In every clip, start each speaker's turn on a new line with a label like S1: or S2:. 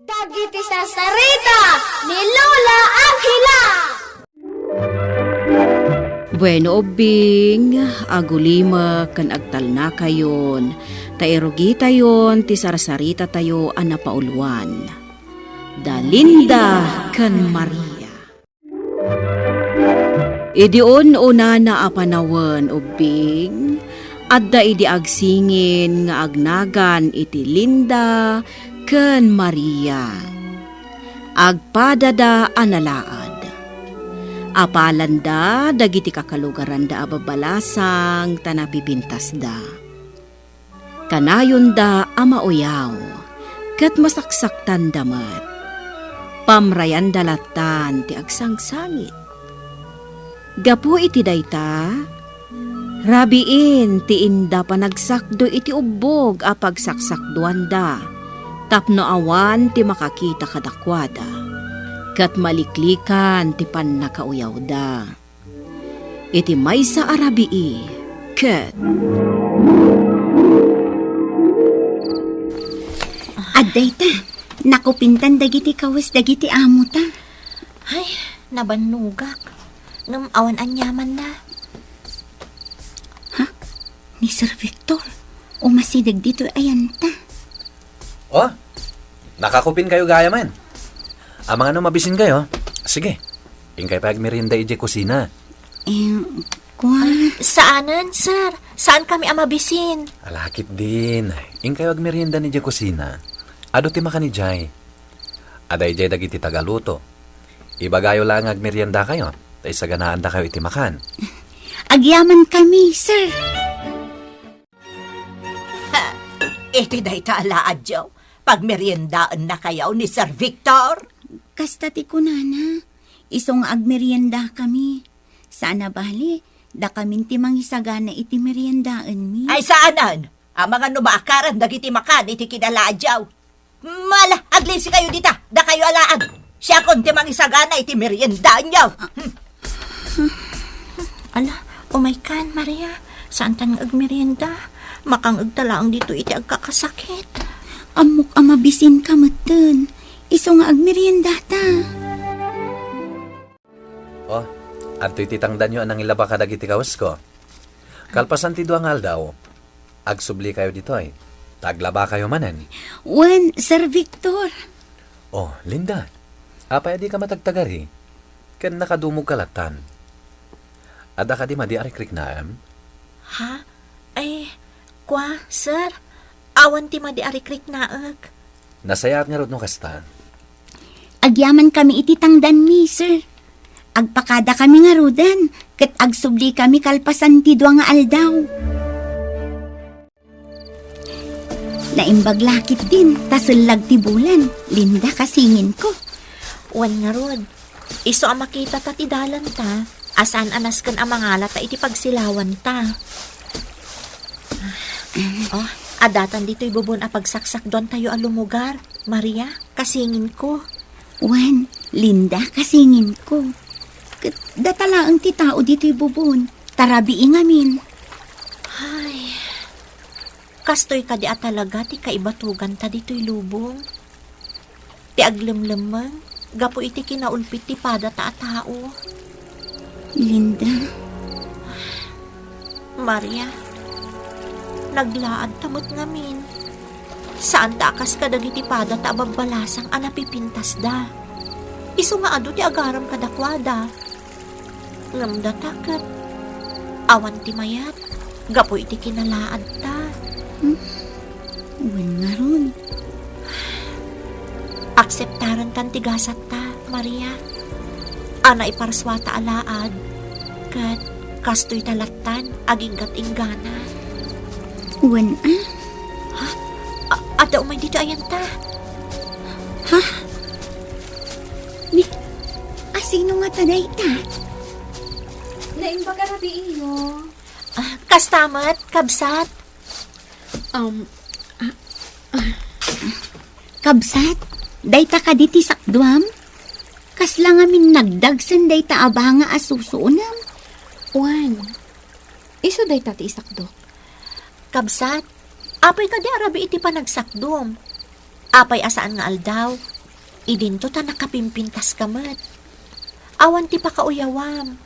S1: Dagiti sasarita ni Lola Angela.
S2: Bueno, obing, agulima kan agtal na kayon, tairugi tayon, ti sarasarita tayo anapauluan. Dalinda kan Maria. Idion una na apanawan, obing, adda idi agsingin nga agnagan iti Linda kan Maria. Agpadada analaad. Apalanda dagiti kakalugaran da ababalasang tanabibintas da. Kanayon da amauyaw, kat masaksaktan damat. Pamrayan dalatan ti agsangsangit. Gapu iti dayta, rabiin ti inda panagsakdo iti ubog a pagsaksakduan da, tapno awan ti makakita kadakwada. Kat maliklikan ti pan nakauyaw da. Iti may sa arabii, kat.
S3: Adday ta, nakupintan dagiti kawas dagiti amo ta.
S4: Ay, nabanugak. Ngam awan anyaman na.
S3: Ha? Ni Sir Victor, umasidag dito ayan ta.
S5: Oh, nakakupin kayo gaya man. Amang ano mabisin kayo? Sige, ingkay pag merienda ije kusina.
S4: Saanan, sir? Saan kami amabisin?
S5: Alakit din. Ingkay pag merienda ni ije kusina. Ado ti maka ni Jay. Aday Jay dagiti tagaluto. Ibagayo lang ag merienda kayo. Tay sa ganaan da kayo iti makan.
S3: Agyaman kami, sir.
S6: Iti day ta alaadyaw. Pag meriendaan na kayaw ni Sir Victor.
S3: Kasta ti kunana, isong agmerienda kami. Sana bali, da kamin ti mangisagana iti meriendaan mi.
S6: Ay saanan? Ang mga numaakaran dagiti makan iti kinalaadyaw. Mala, aglisi kayo dita. Da kayo alaad. Siya kon ti mangisagana iti meriendaan yaw.
S4: Ala, umaikan, Maria. Saan tan agmerienda? Makang agtalaang dito iti agkakasakit.
S3: Amok amabisin ka matan. Isong agmerienda ta.
S5: Oh, adto'y titangdan nyo anang ilaba ka dagiti kawas ko. Kalpasan ti duang aldaw. Agsubli kayo dito ay. Taglaba kayo manen.
S3: Wan, Sir Victor.
S5: Oh, Linda. Apay di ka matagtagari. Ken nakadumog kalatan. Ada ka di madiarikrik na am?
S4: Ha? Ay, kwa, sir? Awan ti madiarikrik naag.
S5: Nasayat nga rod no kasta.
S3: Agyaman kami iti tangdan mi, sir. Agpakada kami nga rudan, ket agsubli kami kalpasan ti dua nga aldaw. Naimbag lakit din, tasullag ti bulan. Linda, kasingin ko.
S4: Wan nga rod. Iso ang makita ta ti dalan ta. Asan anas kan amangala ta iti pagsilawan ta. Oh, adatan dito'y bubon a pagsaksak doon tayo alumugar. Maria, kasingin ko.
S3: Wan, Linda, kasingin ko. Datalaang ti tao dito'y bubon. Tarabiing amin.
S4: Ay, kastoy ka di at talaga ti kaibatugan ta dito'y lubong. Ti aglemlemang, gapo iti kinaulpit ti pada ta a tao.
S3: Linda.
S4: Maria, naglaad tamot ngamin. Saan ta akas kadagiti pada ta abagbalasang anapipintas da. Iso nga ado ti agaram kadakwada. Ngam da taket. Awan ti mayat. Gapo iti kinalaad ta.
S3: Wan nga ron.
S4: Akseptaran kan tigasat ta, Maria. Ana iparswata alaad. Kat kastoy talatan aginggat inggana.
S3: Wan
S4: Ada umay dito ayan ta.
S3: Ha? Ni, asino nga taday ta?
S1: Naimbaga rabi iyo.
S4: Kastamat, kabsat.
S3: Kabsat, dayta ka diti sakduam? Kasla nga min nagdagsan dayta abanga asusunam.
S1: Wan, iso day tati isakdo.
S4: Kabsat, apay ka di arabi iti panagsakdom. Apay asaan nga aldaw, Idinto ta nakapimpintas kamat. Awan ti pakauyawam.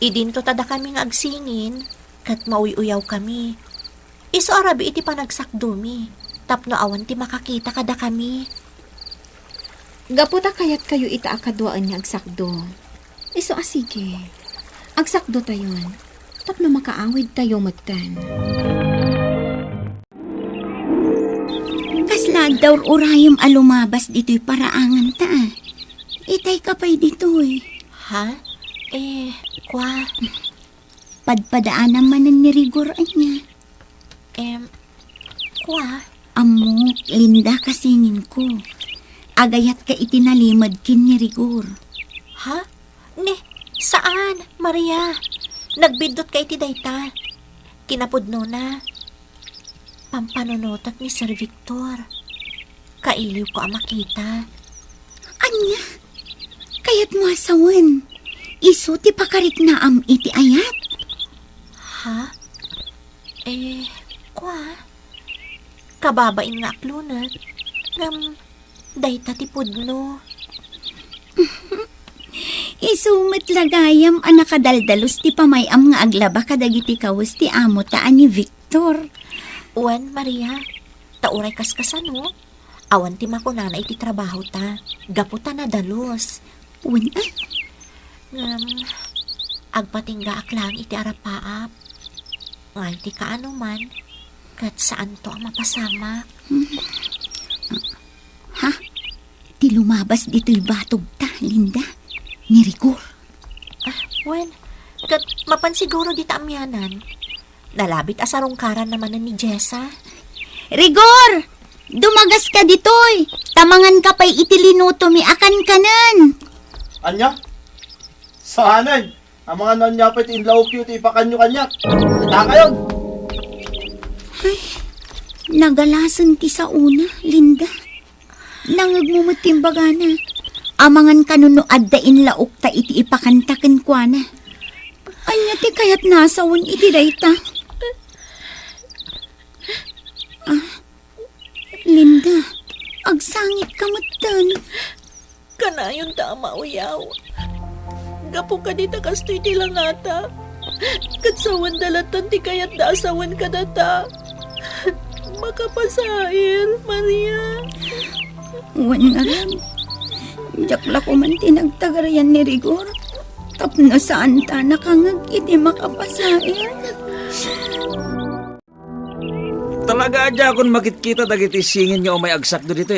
S4: Idinto tada kami nga agsingin, kat mauy-uyaw kami. Iso arabi iti panagsakdumi, tapno awan ti makakita kada kami.
S1: Gaputa kayat kayo ita akadwaan nga agsakdo. Iso asige. Agsakdo tayon. Tapno makaawid tayo matan.
S3: Kasla daw urayom alumabas dito'y paraangan ta. Itay ka pa'y dito'y.
S4: Ha? Kwa?
S3: Padpadaan naman ni Rigor niya.
S4: Kwa?
S3: Amok, Linda kasingin ko. Agayat ka itinalimad kin ni Rigor.
S4: Ha? Saan, Maria? Nagbindot kay ti dayta. Kinapudno na. Pampanunotat ni Sir Victor. Kailiw ko ang makita.
S3: Anya? Kayat mo asawan. Iso ti pakarik na iti ayat.
S4: Ha? Kwa? Kababain nga aklunat. Dayta ti pudno.
S3: Isumet lagayam anakadaldalos ti pamayam nga aglaba kadagiti kawas ti amo taan ni Victor.
S4: Uwan, Maria. Tauray kaskasan, no? Awan ti makunana iti trabaho ta. Gaputa na dalos.
S3: Uwan
S4: Agpatingga aklang iti arapaap. Ngay ti kaano man. Kat saan to ang mapasama.
S3: Ha? Ti lumabas dito'y batog ta, Linda. Ni Rigor.
S4: Wen, kat mapansiguro di taamyanan. Nalabit asarongkaran naman ni Jessa.
S3: Rigor! Dumagas ka dito'y. Tamangan ka pa'y itilinuto mi akan kanan.
S7: Anya? Saanan? Ang mga nanyapit inlaw cute ipakanyo kanyak. Kita kayo.
S3: Nagalasan ti sa una, Linda. Nangagmumutimbaga na. Amangan kanuno addain laok ta iti ipakantaken kwa na. Anya ti kayat nasawan iti dayta. Linda, agsangit ka matan.
S4: Kanayon ta mauyaw. Gapo ka di takastoy ti langata. Katsawan dalatan ti kayat daasawan ka data. Makapasair, Maria.
S3: Uwan nga rin. Jakla ko man tinagtagarayan ni Rigor. Tapno saan ta nakangag iti makapasain.
S8: Talaga adya kung makikita dagiti singin niyo o may agsak do dito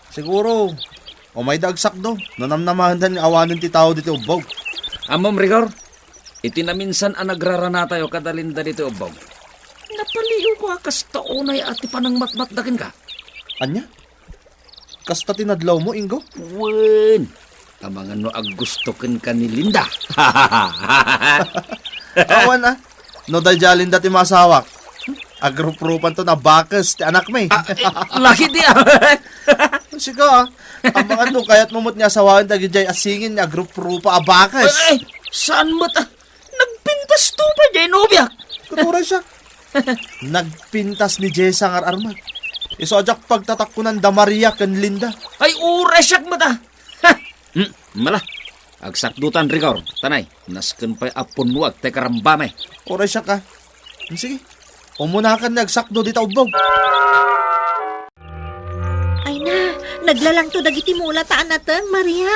S7: Siguro. O may dagsak do. Nanamnamahan ni awanan ti tao dito ubog.
S8: Amom Rigor, iti na minsan ang nagrarana tayo kadalinda dito ubog. Napaliw ko akas taonay at panang matmatdakin ka.
S7: Anya? Kasta tinadlaw mo, Ingo?
S8: Wen, tamangan no agustokin ka ni Linda.
S7: Awan No dayjalin dati masawak. Agrup-rupan to na bakas ti anak may.
S8: Laki di
S7: Siga ang mga to kayat mumot niya asawain dagijay asingin niya agrup-rupa abakas.
S8: Ay, saan mo ta? Nagpintas to pa dyan, Nobya.
S7: Katuray siya. Nagpintas ni Jessa ngar armat. Isojak pagtatakkunan da Maria ken Linda.
S8: Ay, uresyak mo ta. Mala, agsakdutan Rigor. Tanay, nasken pa'y apon wag te karambame.
S7: Oray siya ka. Sige. Umunakan nagsakdo dita ubog.
S4: Ay na, naglalang to dagiti mula taan natin, Maria.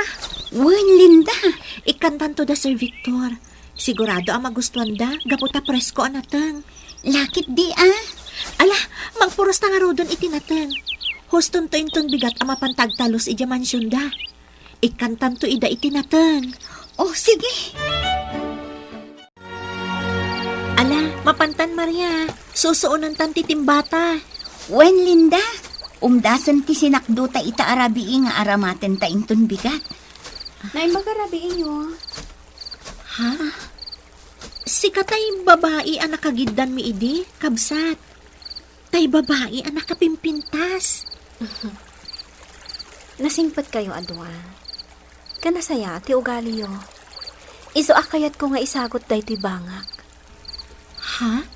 S3: Wen, Linda.
S4: Ikantan to da Sir Victor. Sigurado ang magustuhan da, gaputa presko anatang.
S3: Lakit di
S4: Ala, magpuros ta nga rodon iti natang. Huston to inton bigat ang mapantagtalos ija mansyon da. Ikantan to ida iti natang.
S3: Oh, sige.
S4: Ala, mapantan Maria. Susuunan tan titimbata.
S3: Wen, Linda. Umdasan ti sinakduta ita arabii nga aramaten ta inton bigat.
S1: Nay, magarabiin nyo.
S4: Ha? Si katay babae ang nakagiddan mi idi, kabsat. Tay babae ang nakapimpintas.
S1: Nasingpat kayo, adwa. Kanasaya, ti ugali yo. Iso akayat ko nga isagot day ti bangak.
S4: Ha?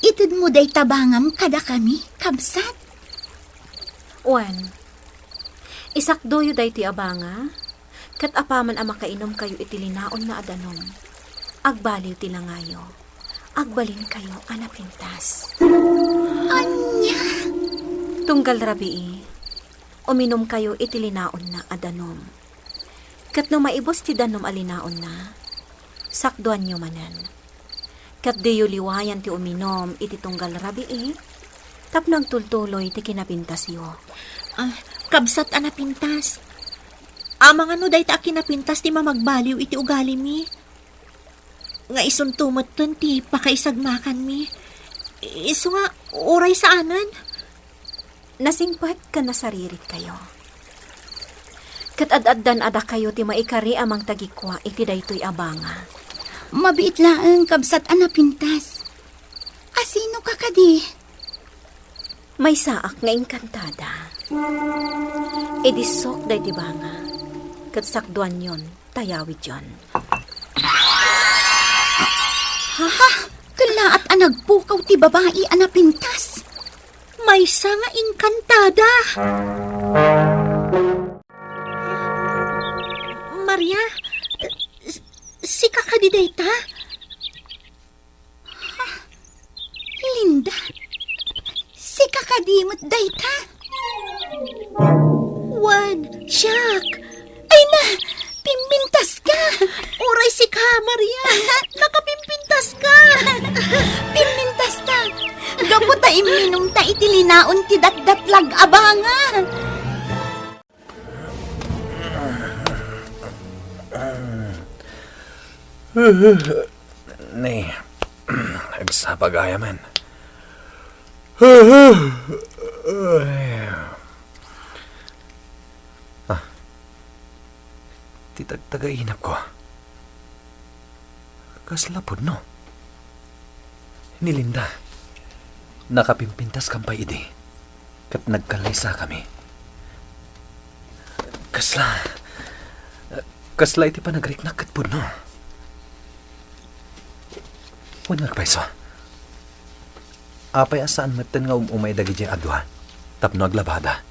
S3: Itid mo day tabangam kada kami, kabsat.
S1: Juan,
S2: Isakdoyo day ti abanga, kat apaman ang makainom kayo itilinaon na adanom. Agbaliw ti langayo, agbalin kayo anapintas.
S3: Anya?
S2: Tunggal rabii, uminom kayo itilinaon na adanom. Kat no maibos ti danom alinaon na, sakduan nyo manan. Kat deyo liwayan ti uminom iti tunggal rabii, tapno agtultuloy ti kinapintas yo.
S4: Kabsat anapintas. Amang ano day ta kinapintas ti mamagbaliw iti ugali mi. Nga isuntumot ton ti pakaisagmakan mi. Iso nga, uray sa anan.
S2: Nasingpat ka na saririt kayo. Kat ad-addan ada kayo ti maikari amang tagikwa iti daytoy abanga.
S3: Mabiit laang kabsat anapintas. Asino ka kadi?
S2: May saak nga engkantada. Edisok day ti banga. Kat sakduan yon, tayawid yon.
S3: Ha? Kalaat anagpukaw ti babae anapintas.
S4: May nga engkantada. Maria, si kakadiday ta?
S3: Linda, si kakadimot dayta.
S4: Juan, Siak.
S3: Ay na, pimpintas ka.
S4: Uray si ka, Maria. Nakapimpintas ka.
S3: Pimpintas ta. Gapo ta iminong ta itilinaon ti datdatlag abanga.
S5: Ni, nagsapagayaman. Titagtagainap ko. Kaslapod no. Ni Linda, nakapimpintas kampay idi. Kat nagkalaysa kami. Kasla iti pa nagriknak kat po no. Huwag nagpaiso. Apay asaan matan nga umay dagi di adwa. Tapno aglabada.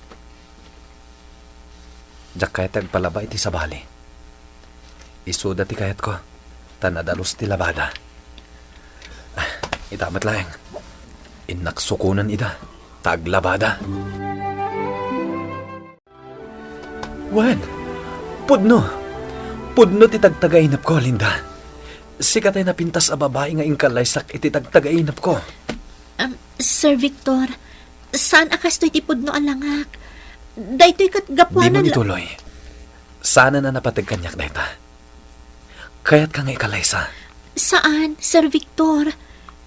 S5: Jak kaya tagpalaba iti sabali. Isuda ti kayat ko. Tanadalos ti labada. Itamat lang. Inaksukunan ida. Taglabada. Wan! Pudno! Pudno ti tagtagainap ko, Linda. Sikatay na pintas a babae nga ingkalaysak iti tagtagainap ko.
S4: Sir Victor, saan akas to'y tipudno alangak? Dayto'y katgapuanan
S5: Di mo nituloy. Sana na napatagkanyak na ita. Kaya't ka nga ikalaysa.
S4: Saan, Sir Victor?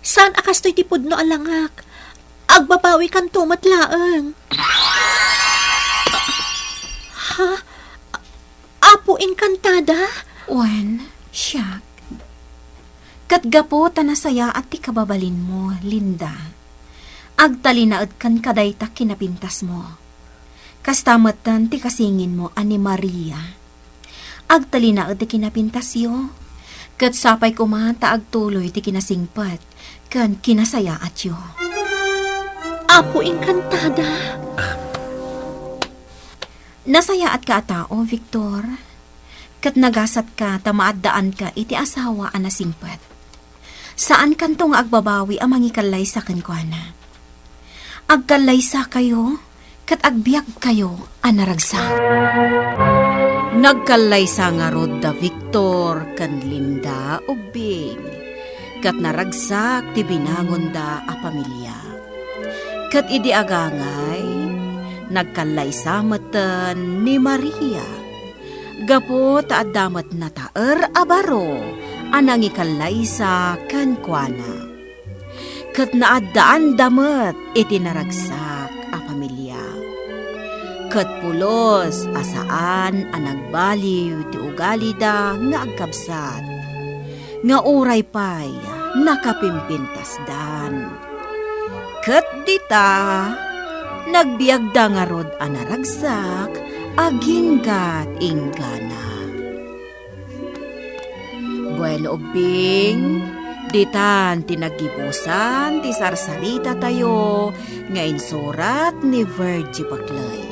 S4: Saan akas to'y tipudno alangak? Agbabawi kan tumat laeng. Ha? Apo engkantada?
S1: Wen, Siak. Katgapo tanasaya at ti kababalin mo, Linda. Agtalinaad kan kadayta kinapintas mo. Kastamatan ti kasingin mo ani Maria. Agtalinaad ti kinapintas yo. Kat sapay kumanta agtuloy ti kinasingpat kan kinasaya at yo.
S4: Apo engkantada?
S1: Nasaya at ka atao, Victor. Kat nagasat ka, tamaadaan ka, iti asawa anasingpat. Saan kanto nga agbabawi ang mangikalay sa kankwana? Agkalay sa kayo, kat agbiag kayo, anaragsa.
S2: Nagkalay sa nga rod da Victor kan Linda ubing. Kat naragsak ti binangon da a pamilya. Kat idi agangay, nagkalay sa matan ni Maria. Gapo taadamat na taer abaro, anang ikalay sa kankwana. Kat naadaan damat iti naragsak a pamilya. Kat pulos asaan anagbaliw ti ugali da nga agkabsat. Nga uray pay nakapimpintas dan. Kat dita nagbiag da nga rod anaragsak aginggat ingana. Bueno ubing, ditan tinagibusan ti sarsarita tayo nga insurat ni Virgie Baklay.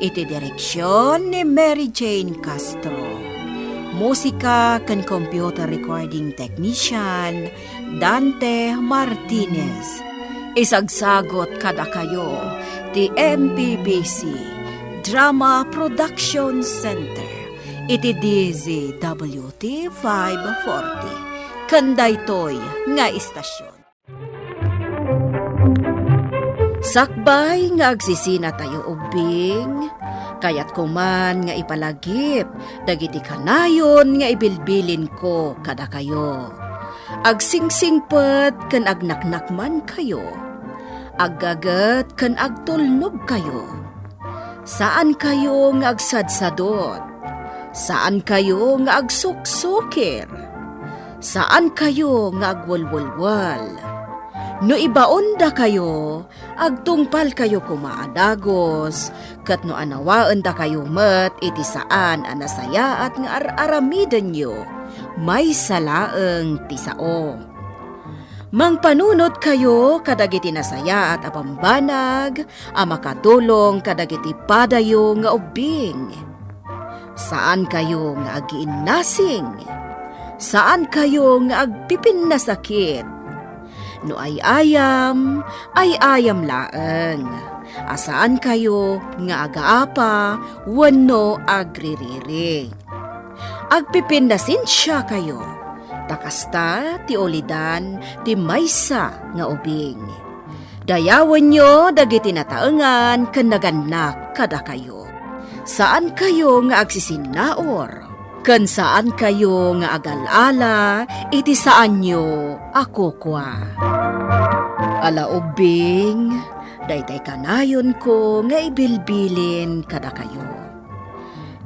S2: iti direksyon ni Mary Jane Castro. Musika kan computer recording technician Dante Martinez. Isagsagot kada kayo ti MPBC Drama Production Center iti DZWT 540 kandaytoy nga istasyon. Sakbay nga agsisina tayo ubing, kayat kuman nga ipalagip, dagiti kanayon nga ibilbilin ko kada kayo. Agsingsingpet kan agnaknakman kayo, aggagat kan agtulnog kayo. Saan kayo nga agsadsadot? Saan kayo nga agsuksukir? Saan kayo nga agwalwalwal? No ibaon da kayo, agtungpal kayo kumaadagos, kat no anawaan da kayo met iti saan anasaya at nga aramiden nyo, may salaeng tisao. Mangpanunot kayo kadagiti nasaya at apambanag, makatulong kadagiti padayo nga ubing. Saan kayo nga agiinnasing? Saan kayo nga agpipin na sakit? No ay ayam laeng. Asaan kayo nga agaapa, wano agririri. Agpipindasin siya kayo. Takasta ti olidan ti maysa nga ubing. Dayawan nyo dagiti nataengan ken naganak kada kayo. Saan kayo nga agsisinaor? Ken saan kayo nga agalala, iti saan nyo ako kwa. Ala ubing, daytay kanayon ko nga ibilbilin kada kayo.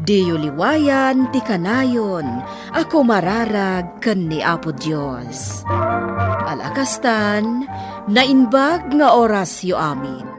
S2: Diyo liwayan ti kanayon, ako mararag ken ni Apo Diyos. Alakastan, nainbag nga oras yo amin.